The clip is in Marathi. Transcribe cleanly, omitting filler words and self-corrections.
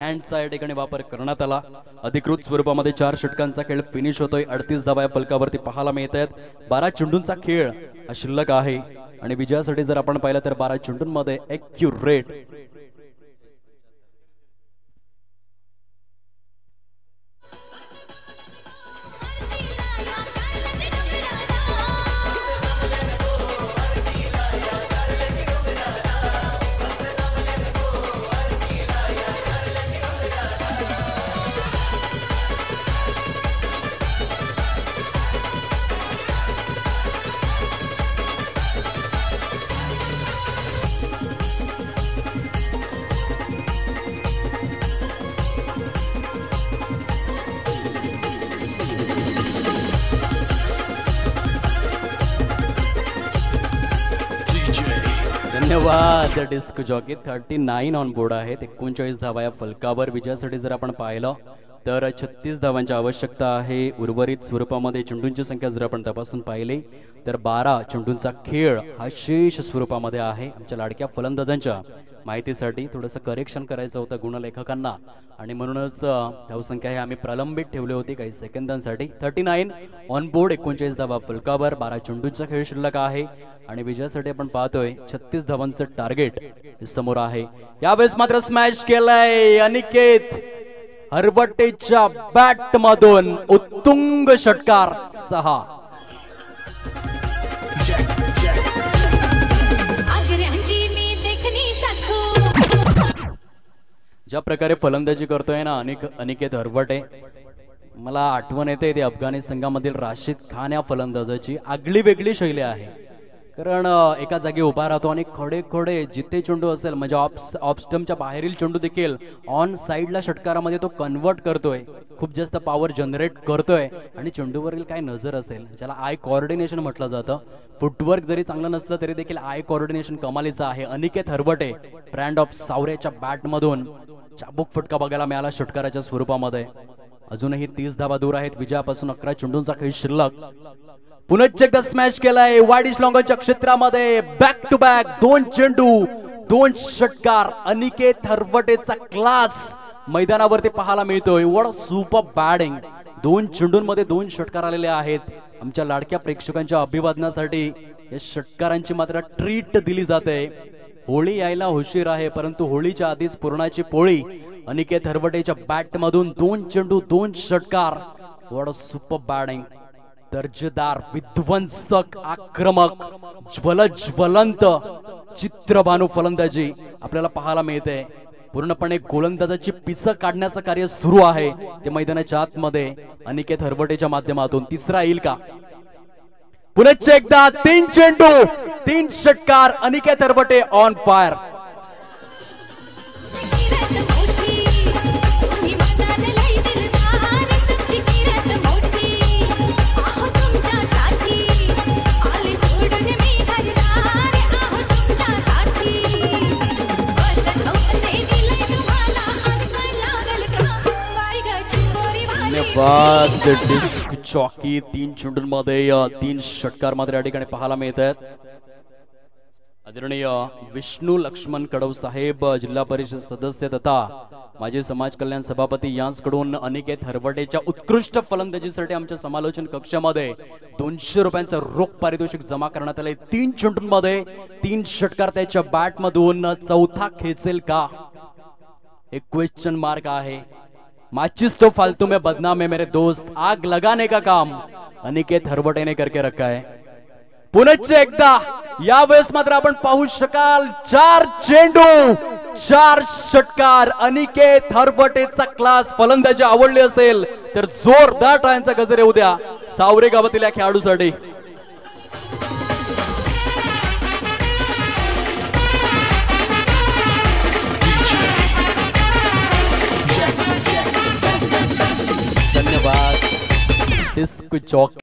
हँडचा या ठिकाणी वापर करण्यात आला। अधिकृत स्वरूपामध्ये 4 षटकांचा खेळ फिनिश होतोय। 38 धावा या फलकावरती पाहायला मिळत आहेत। 12 चेंडूंचा खेळ हा शिल्लक आहे आणि विजयासाठी जर आपण पाहिलं तर 12 चेंडूंमध्ये ॲक्युरेट धन्यवाद डिस्क जॉकी। 39 ऑन बोर्ड आहेत। 39 धावा या फलकावर विजयासाठी जर आपण पाहिलं तर 36 धावांची आवश्यकता आहे। उर्वरित स्वरूपामध्ये चेंडूंची संख्या जर आपण तपासून पाहिली तर 12 चेंडूंचा खेळ हा शेष स्वरूपामध्ये आहे। आमच्या लाडक्या फलंदाजांच्या माहितीसाठी थोडंसं करेक्शन करायचं होतं गुणलेखकांना आणि म्हणूनच धावसंख्या हे आम्ही प्रलंबित ठेवली होती काही सेकंदांसाठी। 39 ऑन बोर्ड, 39 धावा फलकावर, 12 चेंडूंचा खेळ शिल्लक आहे आणि विजयासाठी आपण पाहतोय 36 धावांचं टार्गेट समोर आहे। यावेळेस मात्र स्मॅश केलाय अनिकेत हरवटेच्या बॅट मधून उत्तुंग षटकार 6। ज्या प्रकारे फलंदाजी करतोय ना अनिकेत हरवटे, मला आठवण येते ते अफगाणिस्तान संघामधील राशिद खान या फलंदाजाची आगळी वेगळी शैली आहे। कारण एका जागी उभा राहतो आणि खडे खडे जिथे चेंडू असेल म्हणजे ऑफ स्टंपच्या बाहेरील चेंडू देखील ऑन साइडला षटकारामध्ये तो कन्वर्ट करतोय, खूप जास्त पॉवर जनरेट करतोय आणि चेंडूवरील काय नजर असेल ज्याला आय कोऑर्डिनेशन म्हटलं जातं। फुटवर्क जरी चांगलं नसलं तरी देखील आय कोऑर्डिनेशन कमालीचं आहे। अनिकेत हरवटे ब्रँड ऑफ सावरेच्या बॅट मधून चाबूक फटका बघायला मिळाला षटकाराच्या स्वरूपामध्ये। अजूनही 30 धावा दूर आहेत विजयापासून। 11 चेंडूंचा खेळ शिल्लक। पुन्हा एकदा स्मॅश केलाय वाईडिश लॉंगॉनच्या क्षेत्रामध्ये। बॅक टू बॅक 2 चेंडू 2 षटकार। अनिकेत हरवटेचा क्लास मैदानावरती पाहायला मिळतोय। What super batting. 2 चेंडूंमध्ये 2 षटकार आलेले आहेत। आमच्या लाडक्या प्रेक्षकांच्या अभिवादनासाठी या षटकारांची मात्र ट्रीट दिली जाते। होळी यायला उशीर आहे परंतु होळीच्या आधीच पुरणाची पोळी। अनिकेत हरवटेच्या बॅट मधून 2 चेंडू 2 षटकार। What super batting. दर्जेदार, विध्वंसक, आक्रमक, ज्वलंत चित्रभानू फलंदाजी आपल्याला पाहायला मिळते। पूर्णपणे गोलंदाजाची पिसं काढण्याचं कार्य सुरू आहे ते मैदानाच्या आतमध्ये अनिकेत हरवटेच्या माध्यमातून। तिसरा येईल का? पुन्हा एकदा 3 चेंडू 3 षटकार। Aniket Harvate on fire. धन्यवाद डिस्क चॉकी। 3 चेंडूंमध्ये 3 षटकार मात्र या ठिकाणी पाहायला मिळत आहेत। आदरणीय विष्णू लक्ष्मण कडव साहेब जिल्हा परिषद सदस्य तथा माजी समाज कल्याण सभापती यांच्याकडून अनिकेत हरवटेच्या उत्कृष्ट फलंदाजीसाठी आमच्या समालोचन कक्षामध्ये 200 रुपयांचं रोख पारितोषिक जमा करण्यात आले। 3 चेंडूंमध्ये 3 षटकार त्याच्या बॅट मधून। चौथा खेचेल का? एक क्वेश्चन मार्क आहे। माचिस तो फालतू में बदनाम है मेरे दोस्त, आग लगाने का काम अनिकेत हरवटे ने करके रखा है। पुन्हा एकदा यावेळेस मात्र आपण पाहू शकाल 4 चेंडू 4 षटकार। अनिकेत हरवटेचा क्लास फलंदाजी आवडली असेल तर जोरदार टाळ्यांचा गजर येऊ द्या सावरे गावातील या खेळाडूसाठी। धन्यवाद डिस्क चॉकी।